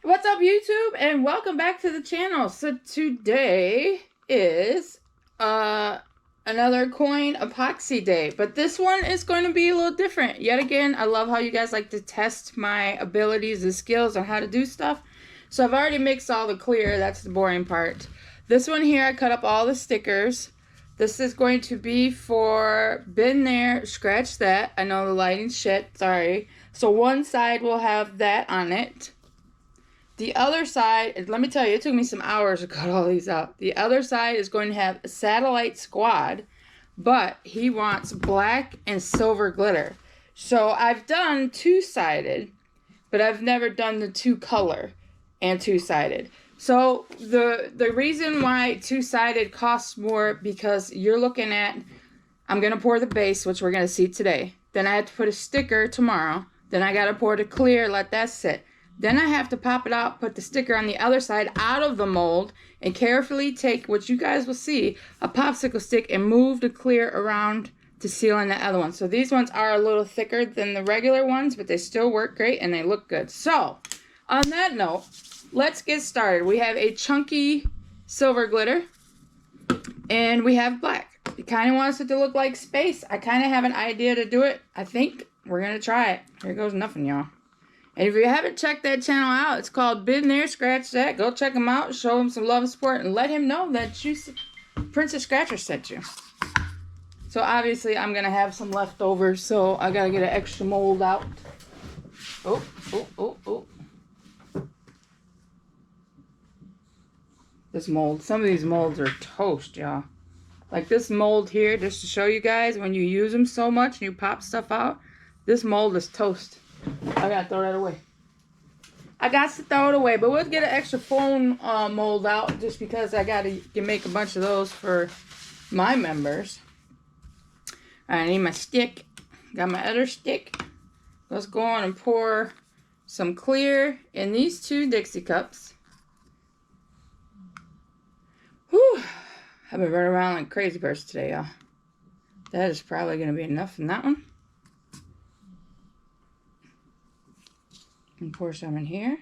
What's up, YouTube, and welcome back to the channel. So today is another coin epoxy day, but this one is going to be a little different. Yet again, I love how you guys like to test my abilities and skills on how to do stuff. So I've already mixed all the clear. That's the boring part. This one here, I cut up all the stickers. This is going to be for been there, scratch that. I know the lighting's shit, sorry. So one side will have that on it. The other side, let me tell you, it took me some hours to cut all these out. The other side is going to have a satellite squad, but he wants black and silver glitter. So I've done two-sided, but I've never done the two-color and two-sided. So the reason why two-sided costs more, because you're looking at, I'm going to pour the base, which we're going to see today. Then I have to put a sticker tomorrow. Then I got to pour the clear, let that sit. Then I have to pop it out, put the sticker on the other side out of the mold, and carefully take, what you guys will see, a popsicle stick and move the clear around to seal in the other one. So these ones are a little thicker than the regular ones, but they still work great and they look good. So, on that note, let's get started. We have a chunky silver glitter, and we have black. It kind of wants it to look like space. I kind of have an idea to do it. I think we're going to try it. Here goes nothing, y'all. And if you haven't checked that channel out, it's called Been There, Scratch That. Go check him out, show him some love and support, and let him know that Princess Scratcher sent you. So obviously I'm going to have some leftovers, so I got to get an extra mold out. Oh. This mold, some of these molds are toast, y'all. Like this mold here, just to show you guys, when you use them so much and you pop stuff out, this mold is toast. I gotta throw that away. I got to throw it away, but we'll get an extra phone mold out just because I gotta make a bunch of those for my members. I need my stick. Got my other stick. Let's go on and pour some clear in these two Dixie cups. Whew. I've been running around like a crazy person today, y'all. That is probably gonna be enough in that one. And pour some in here.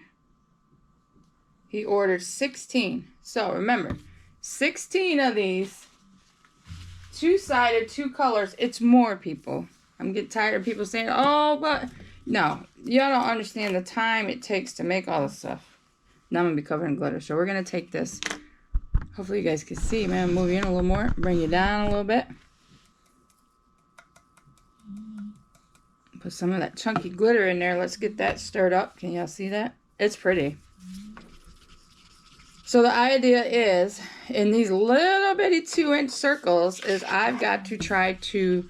He ordered 16. So remember, 16 of these, two-sided, two colors. It's more, people. I'm getting tired of people saying, oh, but no. Y'all don't understand the time it takes to make all this stuff. Now I'm going to be covered in glitter. So we're going to take this. Hopefully you guys can see. Man, move you in a little more. Bring you down a little bit. Put some of that chunky glitter in there. Let's get that stirred up. Can y'all see that? It's pretty. So the idea is, in these little bitty 2-inch circles, is I've got to try to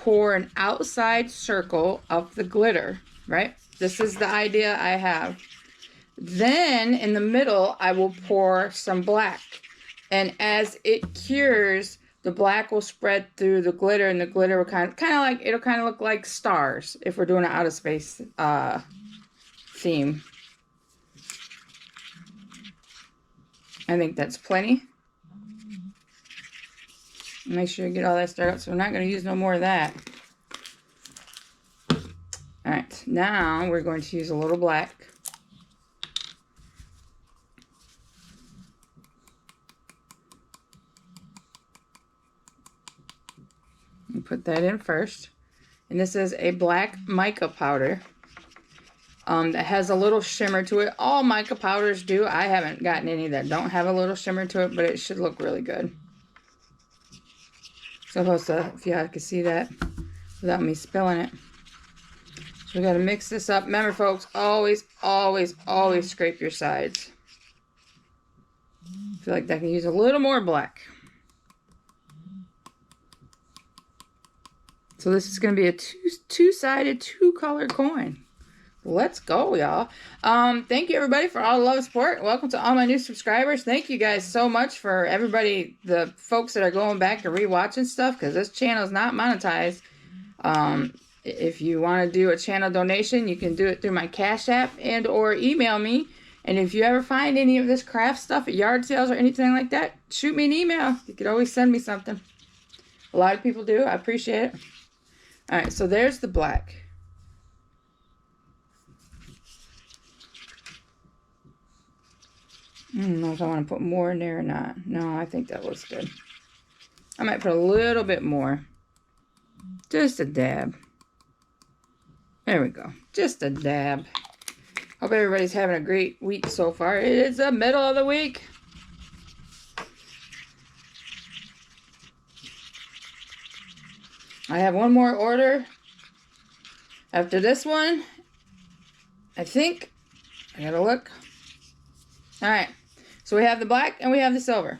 pour an outside circle of the glitter, right? This is the idea I have. Then, in the middle, I will pour some black. And as it cures, the black will spread through the glitter, and the glitter will kind of look like stars if we're doing an outer space theme. I think that's plenty. Make sure you get all that stirred up, so we're not going to use no more of that. Alright, now we're going to use a little black. And put that in first. And this is a black mica powder that has a little shimmer to it. All mica powders do. I haven't gotten any that don't have a little shimmer to it, but it should look really good. Supposed to, if y'all can see that without me spilling it. So we got to mix this up. Remember, folks, always scrape your sides. I feel like I can use a little more black. So this is going to be a two-sided, two-color coin. Let's go, y'all. Thank you, everybody, for all the love and support. Welcome to all my new subscribers. Thank you guys so much for everybody, the folks that are going back and rewatching stuff, because this channel is not monetized. If you want to do a channel donation, you can do it through my Cash App and or email me. And if you ever find any of this craft stuff at yard sales or anything like that, shoot me an email. You could always send me something. A lot of people do. I appreciate it. Alright, so there's the black. I don't know if I want to put more in there or not. No, I think that looks good. I might put a little bit more. Just a dab. There we go. Just a dab. Hope everybody's having a great week so far. It is the middle of the week. I have one more order after this one. I think. I gotta look. Alright. So we have the black and we have the silver.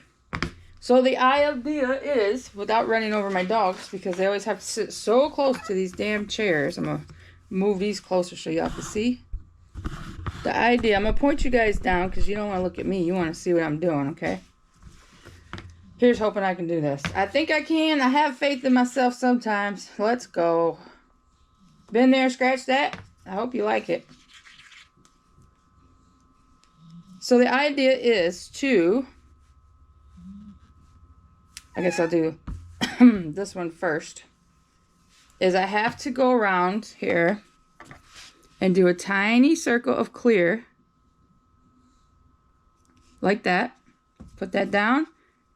So the idea is, without running over my dogs, because they always have to sit so close to these damn chairs. I'm going to move these closer so y'all can see. The idea, I'm going to point you guys down because you don't want to look at me. You want to see what I'm doing, okay? Here's hoping I can do this. I think I can. I have faith in myself sometimes. Let's go. Been there, scratch that. I hope you like it. So the idea is to... I guess I'll do this one first. Is I have to go around here and do a tiny circle of clear. Like that. Put that down.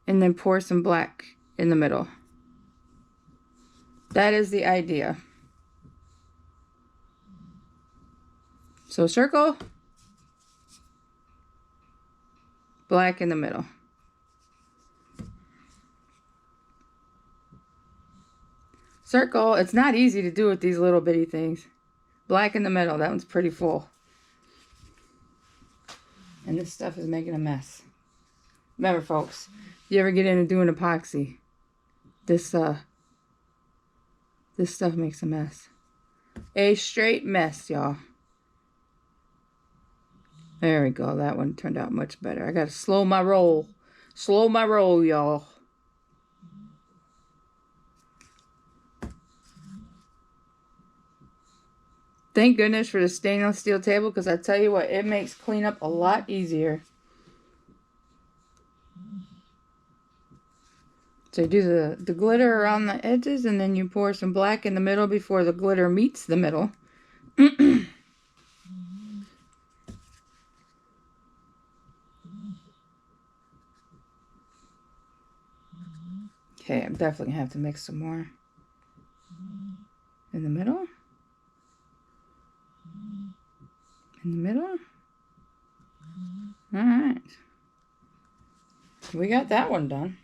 And then pour some black in the middle. That is the idea. So circle. Black in the middle. Circle. It's not easy to do with these little bitty things. Black in the middle. That one's pretty full. And this stuff is making a mess. Remember, folks, if you ever get into doing epoxy, this stuff makes a mess. A straight mess, y'all. There we go. That one turned out much better. I gotta slow my roll. Slow my roll, y'all. Thank goodness for the stainless steel table, because I tell you what, it makes cleanup a lot easier. So you do the glitter around the edges, and then you pour some black in the middle before the glitter meets the middle. Okay, I'm definitely going to have to mix some more in the middle. In the middle. Alright. We got that one done.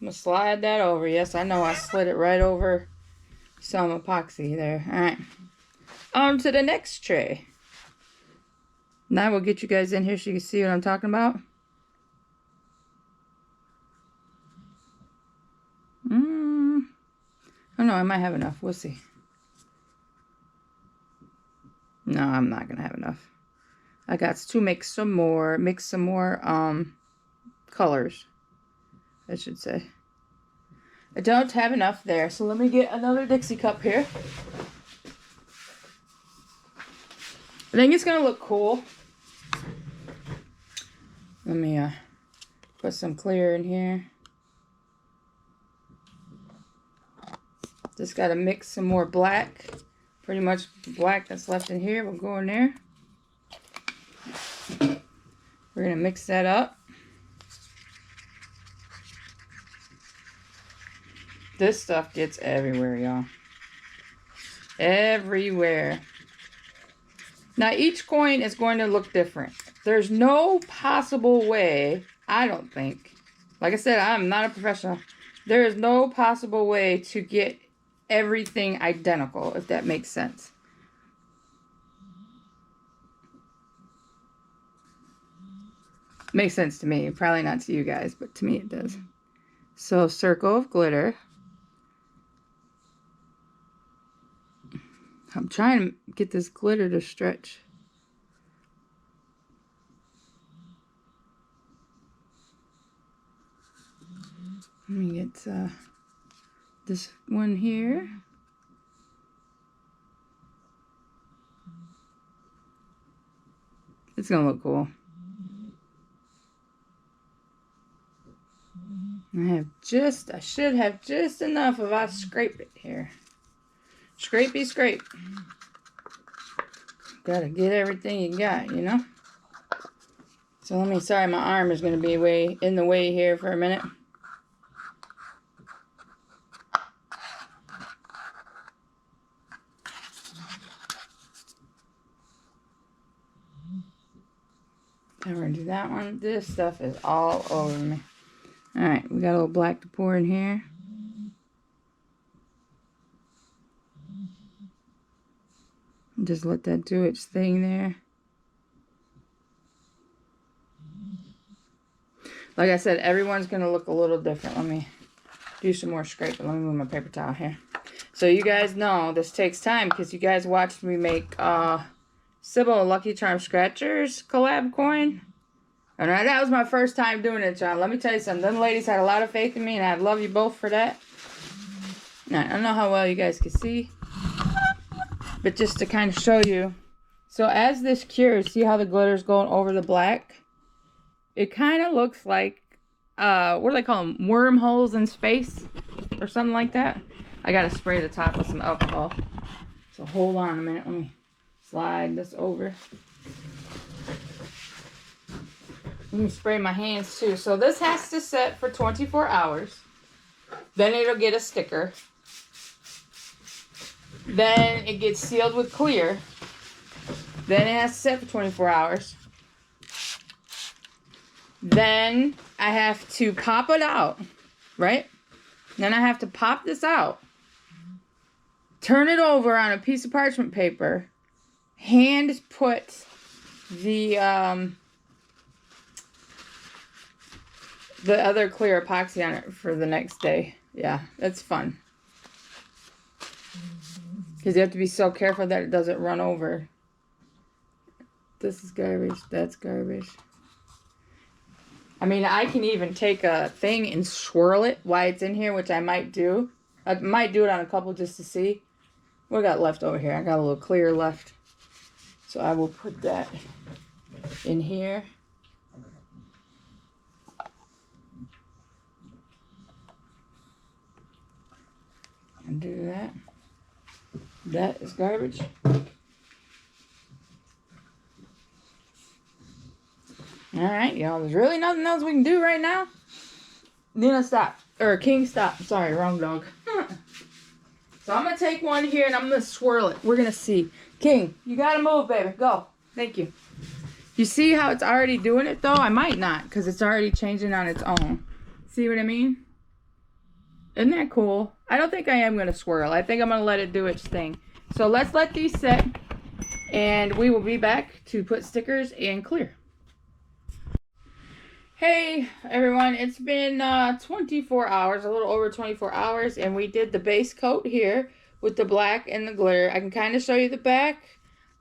I'm going to slide that over. Yes, I know I slid it right over some epoxy there. Alright. On to the next tray. Now we'll get you guys in here so you can see what I'm talking about. Oh no, I might have enough. We'll see. No, I'm not going to have enough. I got to mix some more colors, I should say. I don't have enough there, so let me get another Dixie cup here. I think it's going to look cool. Let me put some clear in here. Just got to mix some more black. Pretty much black that's left in here will go in there. We're going to mix that up. This stuff gets everywhere, y'all. Everywhere. Now, each coin is going to look different. There's no possible way, I don't think. Like I said, I'm not a professional. There is no possible way to get everything identical, if that makes sense. Makes sense to me. Probably not to you guys, but to me it does. So, circle of glitter. I'm trying to get this glitter to stretch. Let me get this one here. It's gonna look cool. I should have just enough if I scrape it here. Scrapey scrape. Gotta get everything you got, you know? So let me, sorry, my arm is going to be way in the way here for a minute. And we're going to do that one. This stuff is all over me. Alright, we got a little black to pour in here. Just let that do its thing there. Like I said, everyone's going to look a little different. Let me do some more scraping. Let me move my paper towel here. So you guys know this takes time because you guys watched me make Sybil Lucky Charm Scratchers collab coin. And that was my first time doing it, John. Let me tell you something. Them ladies had a lot of faith in me, and I love you both for that. Now, I don't know how well you guys can see, but just to kind of show you. So as this cures, see how the glitter's going over the black? It kind of looks like, what do they call them? Wormholes in space or something like that. I got to spray the top with some alcohol. So hold on a minute. Let me slide this over. Let me spray my hands too. So this has to set for 24 hours. Then it'll get a sticker. Then it gets sealed with clear. Then it has to set for 24 hours. Then I have to pop it out, right? Then I have to pop this out. Turn it over on a piece of parchment paper. Hand put the other clear epoxy on it for the next day. Yeah, that's fun. Because you have to be so careful that it doesn't run over. This is garbage. That's garbage. I mean, I can even take a thing and swirl it while it's in here, which I might do. I might do it on a couple just to see. What I got left over here? I got a little clear left. So I will put that in here. And do that. That is garbage. Alright, y'all. There's really nothing else we can do right now. Nina, stop. Or King, stop. Sorry, wrong dog. So I'm going to take one here and I'm going to swirl it. We're going to see. King, you got to move, baby. Go. Thank you. You see how it's already doing it, though? I might not, because it's already changing on its own. See what I mean? Isn't that cool? I don't think I am going to swirl. I think I'm going to let it do its thing. So let's let these set, and we will be back to put stickers and clear. Hey everyone, it's been 24 hours, a little over 24 hours, and we did the base coat here with the black and the glitter. I can kind of show you the back,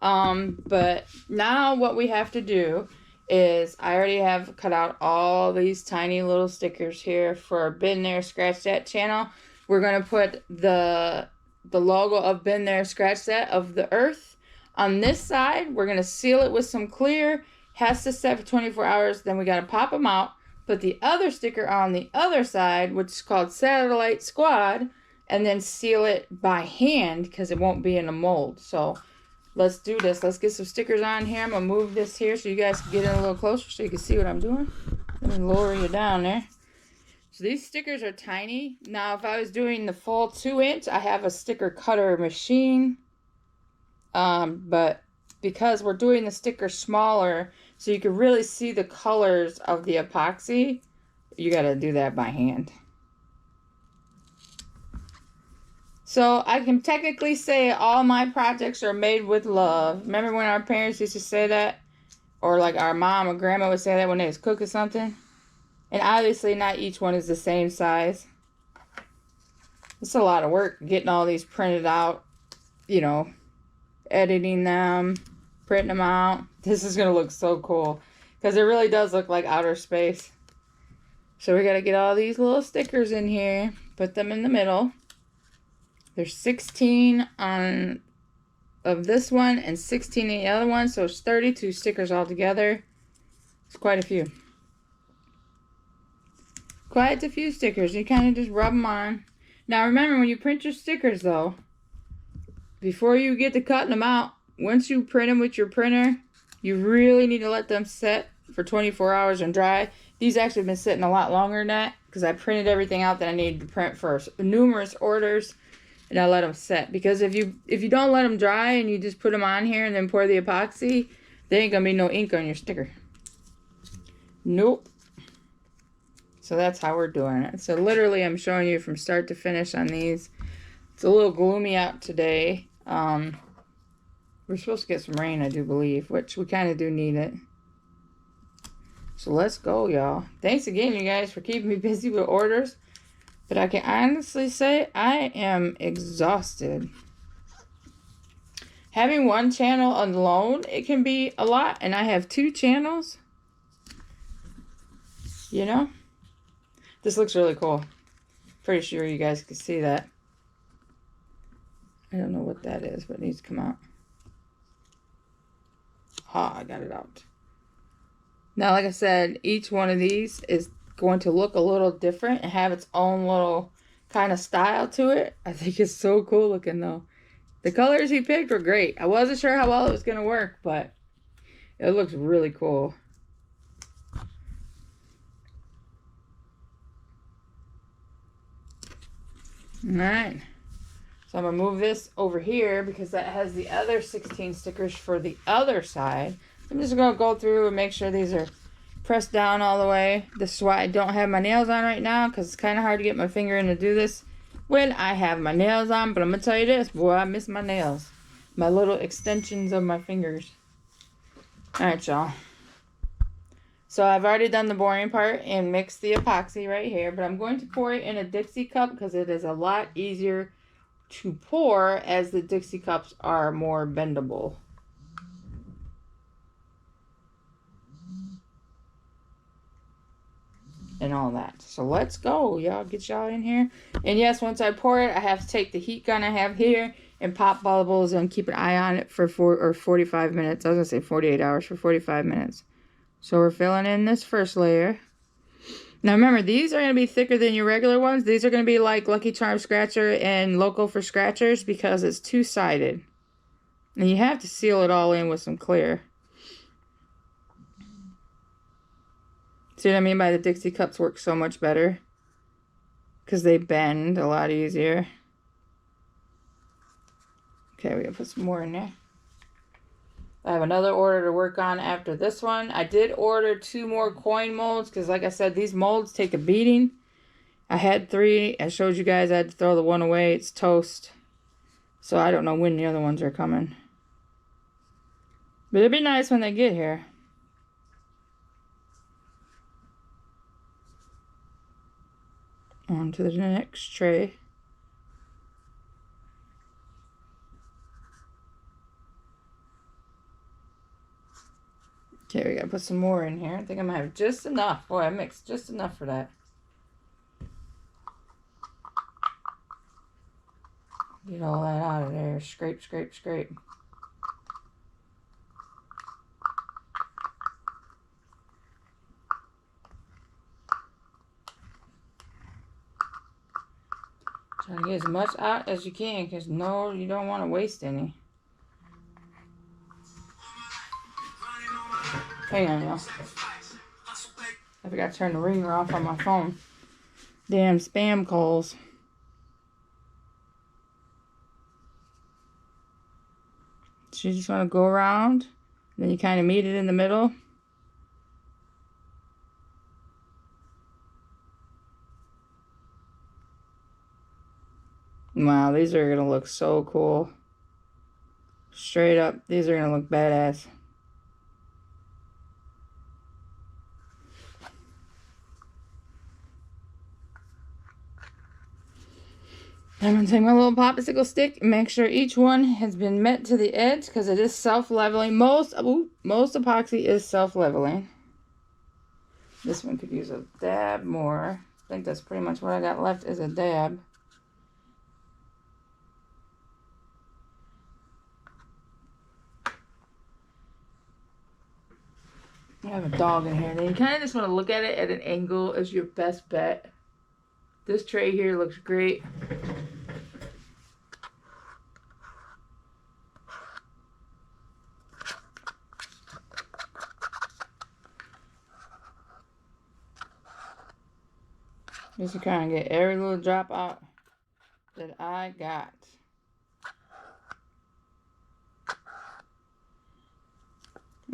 but now what we have to do is I already have cut out all these tiny little stickers here for Been There, Scratch That channel. We're going to put the logo of Been There, Scratch That of the earth on this side. We're going to seal it with some clear. Has to set for 24 hours. Then we got to pop them out. Put the other sticker on the other side, which is called Satellite Squad. And then seal it by hand because it won't be in a mold. So let's do this. Let's get some stickers on here. I'm going to move this here so you guys can get in a little closer so you can see what I'm doing. Let me lower you down there. So these stickers are tiny. Now if I was doing the full 2-inch, I have a sticker cutter machine. But because we're doing the sticker smaller, so you can really see the colors of the epoxy, you got to do that by hand. So I can technically say all my projects are made with love. Remember when our parents used to say that? Or like our mom or grandma would say that when they was cooking something? And obviously not each one is the same size. It's a lot of work getting all these printed out, you know, editing them, printing them out. This is going to look so cool because it really does look like outer space. So we got to get all these little stickers in here, put them in the middle. There's 16 on of this one and 16 in the other one, so it's 32 stickers altogether. It's quite a few. Quite a few stickers. You kind of just rub them on. Now remember, when you print your stickers though, before you get to cutting them out, once you print them with your printer, you really need to let them set for 24 hours and dry. These actually have been sitting a lot longer than that because I printed everything out that I needed to print for numerous orders, and I let them set. Because if you don't let them dry and you just put them on here and then pour the epoxy, there ain't gonna be no ink on your sticker. Nope. So that's how we're doing it. So literally I'm showing you from start to finish on these. It's a little gloomy out today. We're supposed to get some rain, I do believe, which we kind of do need it. So let's go, y'all. Thanks again, you guys, for keeping me busy with orders. But I can honestly say I am exhausted. Having one channel alone, it can be a lot. And I have 2 channels. You know? This looks really cool. Pretty sure you guys can see that. I don't know what that is, but it needs to come out. Ah, I got it out. Now, like I said, each one of these is going to look a little different and have its own little kind of style to it. I think it's so cool looking, though. The colors he picked were great. I wasn't sure how well it was going to work, but it looks really cool. Alright. So I'm going to move this over here because that has the other 16 stickers for the other side. I'm just going to go through and make sure these are pressed down all the way. This is why I don't have my nails on right now, because it's kind of hard to get my finger in to do this when I have my nails on. But I'm going to tell you this, boy, I miss my nails. My little extensions of my fingers. Alright, y'all. So I've already done the boring part and mixed the epoxy right here. But I'm going to pour it in a Dixie cup because it is a lot easier to pour as the Dixie cups are more bendable. And all that. So let's go, y'all. Get y'all in here. And yes, once I pour it, I have to take the heat gun I have here and pop bubbles and keep an eye on it for 45 minutes. I was going to say 48 hours for 45 minutes. So we're filling in this first layer. Now remember, these are going to be thicker than your regular ones. These are going to be like Lucky Charm Scratcher and Local for Scratchers because it's two-sided. And you have to seal it all in with some clear. See what I mean by the Dixie cups work so much better? Because they bend a lot easier. Okay, we're going to put some more in there. I have another order to work on after this one. I did order 2 more coin molds because, like I said, these molds take a beating. I had 3. I showed you guys I had to throw the one away. It's toast. So I don't know when the other ones are coming. But it'd be nice when they get here. On to the next tray. Okay, we gotta put some more in here. I think I'm gonna have just enough. Boy, I mixed just enough for that. Get all that out of there. Scrape, scrape, scrape. Try to get as much out as you can, because no, you don't want to waste any. Hang on, y'all. I forgot to turn the ringer off on my phone. Damn spam calls. So you just want to go around, then you kind of meet it in the middle. Wow, these are going to look so cool. Straight up, these are going to look badass. I'm going to take my little popsicle stick and make sure each one has been met to the edge because it is self-leveling. Most epoxy is self-leveling. This one could use a dab more. I think that's pretty much what I got left is a dab. I have a dog in here. Then you kind of just want to look at it at an angle as your best bet. This tray here looks great. Just to kind of get every little drop out that I got.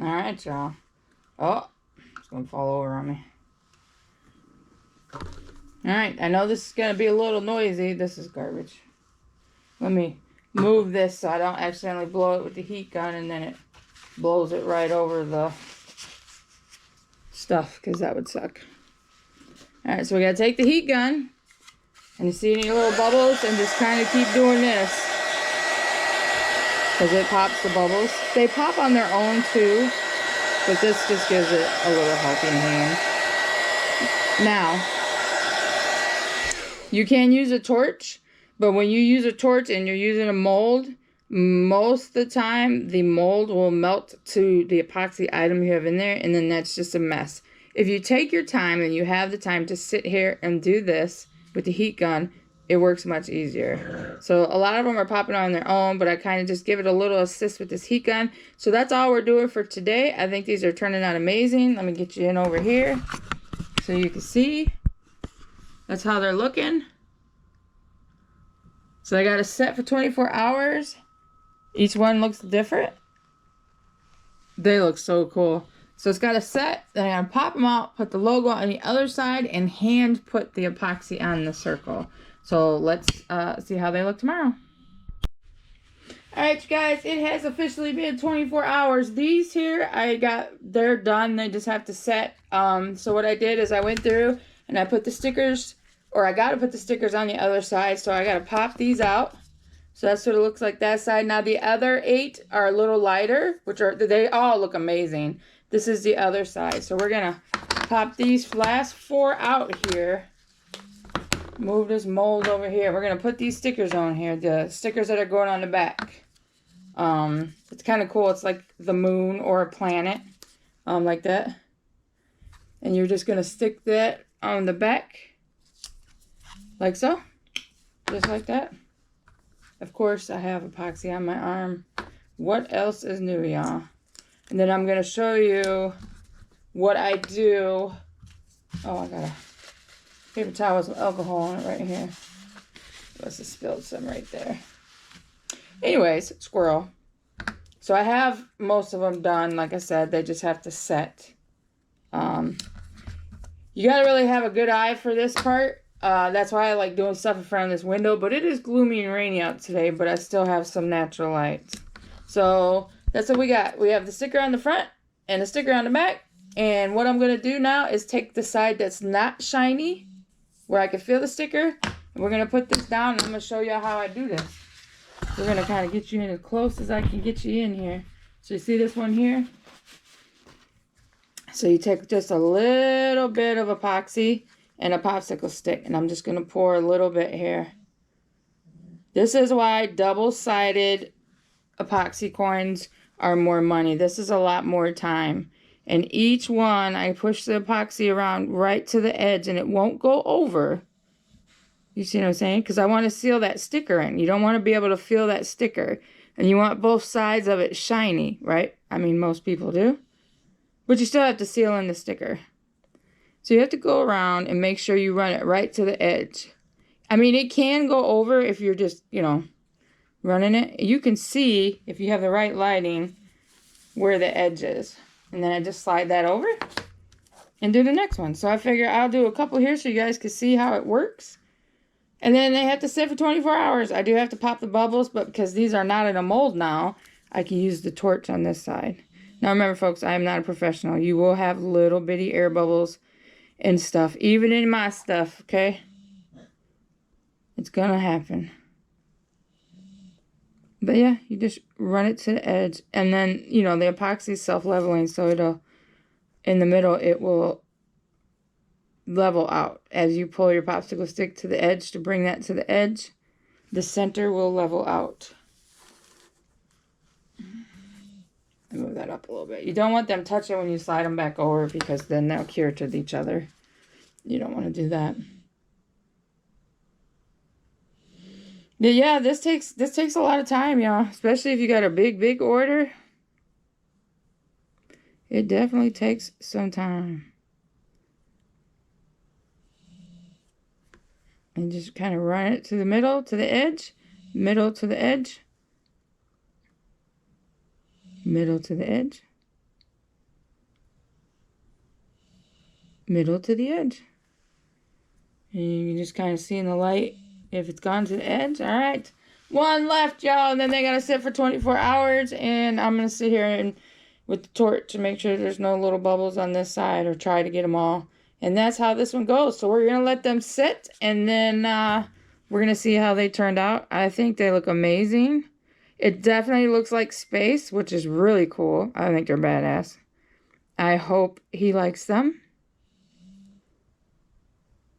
Alright, y'all. Oh, it's going to fall over on me. Alright, I know this is going to be a little noisy. This is garbage. Let me move this so I don't accidentally blow it with the heat gun and then it blows it right over the stuff, because that would suck. Alright, so we got to take the heat gun, and you see any little bubbles, and just kind of keep doing this. Because it pops the bubbles. They pop on their own too, but this just gives it a little helping hand. Now, you can use a torch, but when you use a torch and you're using a mold, most of the time the mold will melt to the epoxy item you have in there, and then that's just a mess. If you take your time and you have the time to sit here and do this with the heat gun, it works much easier. So a lot of them are popping on their own, but I kind of just give it a little assist with this heat gun. So that's all we're doing for today. I think these are turning out amazing. Let me get you in over here so you can see. That's how they're looking. So I got it set for 24 hours. Each one looks different. They look so cool. So it's got a set. Then I'm gonna pop them out, put the logo on the other side, and hand put the epoxy on the circle. So let's see how they look tomorrow. Alright, you guys, it has officially been 24 hours. These here, they're done. They just have to set. So what I did is I went through and I put the stickers, or I got to put the stickers on the other side. So I got to pop these out. So that's what it looks like that side. Now the other 8 are a little lighter, they all look amazing. This is the other side. So we're going to pop these last 4 out here. Move this mold over here. We're going to put these stickers on here. The stickers that are going on the back. It's kind of cool. It's like the moon or a planet. Like that. And you're just going to stick that on the back. Like so. Just like that. Of course, I have epoxy on my arm. What else is new, y'all? And then I'm going to show you what I do. Oh, I got a paper towel with some alcohol on it right here. Must have spilled some right there. Anyways, squirrel. So I have most of them done. Like I said, they just have to set. You got to really have a good eye for this part. That's why I like doing stuff in front of this window. But it is gloomy and rainy out today, but I still have some natural lights. So that's what we got. We have the sticker on the front and the sticker on the back. And what I'm going to do now is take the side that's not shiny, where I can feel the sticker. And we're going to put this down, and I'm going to show you how I do this. We're going to kind of get you in as close as I can get you in here. So you see this one here? So you take just a little bit of epoxy and a popsicle stick. And I'm just going to pour a little bit here. This is why double-sided epoxy coins are more money. This is a lot more time. And each one, I push the epoxy around right to the edge, and it won't go over. You see what I'm saying? Because I want to seal that sticker in. You don't want to be able to feel that sticker. And you want both sides of it shiny, right? I mean, most people do. But you still have to seal in the sticker. So you have to go around and make sure you run it right to the edge. I mean, it can go over if you're just, running it. You can see, if you have the right lighting, where the edge is. And then I just slide that over and do the next one. So I figure I'll do a couple here so you guys can see how it works. And then they have to sit for 24 hours. I do have to pop the bubbles, but because these are not in a mold now, I can use the torch on this side. Now remember, folks, I am not a professional. You will have little bitty air bubbles and stuff, even in my stuff, okay? It's gonna happen. But yeah, you just run it to the edge. And then, the epoxy is self-leveling, so it'll, in the middle, it will level out. As you pull your popsicle stick to the edge to bring that to the edge, the center will level out. I move that up a little bit. You don't want them touching when you slide them back over, because then they'll cure to each other. You don't want to do that. But yeah, this takes a lot of time, y'all. Especially if you got a big order. It definitely takes some time. And just kind of run it to the middle, to the edge, middle to the edge, middle to the edge, middle to the edge. And you can just kind of see in the light if it's gone to the edge. All right. One left, y'all, and then they got to sit for 24 hours. And I'm going to sit here and with the torch to make sure there's no little bubbles on this side, or try to get them all. And that's how this one goes. So we're going to let them sit, and then we're going to see how they turned out. I think they look amazing. It definitely looks like space, which is really cool. I think they're badass. I hope he likes them.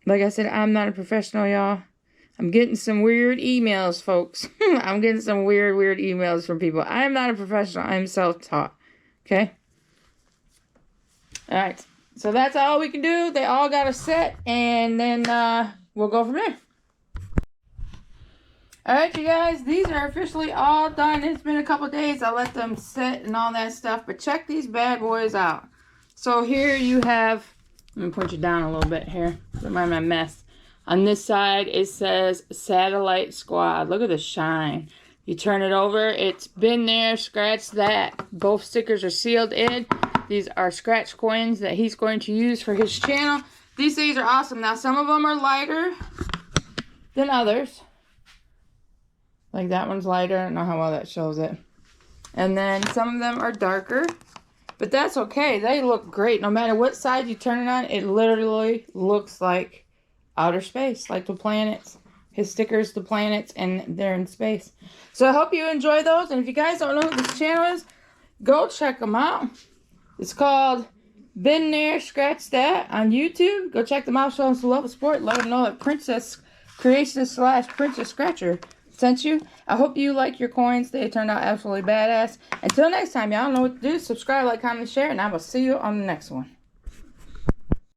Like I said, I'm not a professional, y'all. I'm getting some weird emails, folks. I'm getting some weird emails from people. I'm not a professional. I'm self-taught. Okay? Alright. So that's all we can do. They all got to sit, and then we'll go from there. Alright, you guys. These are officially all done. It's been a couple days. I let them sit and all that stuff. But check these bad boys out. So here you have... Let me point you down a little bit here. Don't mind my mess. On this side, it says Satellite Squad. Look at the shine. You turn it over. It's been there. Scratch that. Both stickers are sealed in. These are scratch coins that he's going to use for his channel. These things are awesome. Now, some of them are lighter than others. Like that one's lighter. I don't know how well that shows it. And then some of them are darker. But that's okay. They look great. No matter what side you turn it on, it literally looks like outer space, like the planets. His stickers, the planets, and they're in space. So I hope you enjoy those. And if you guys don't know who this channel is, go check them out. It's called Been There, Scratch That on YouTube. Go check them out. Show them some love and support. Let them know that Princess Creationist / Princess Scratcher sent you. I hope you like your coins. They turned out absolutely badass. Until next time, y'all know what to do. Subscribe, like, comment, share, and I will see you on the next one.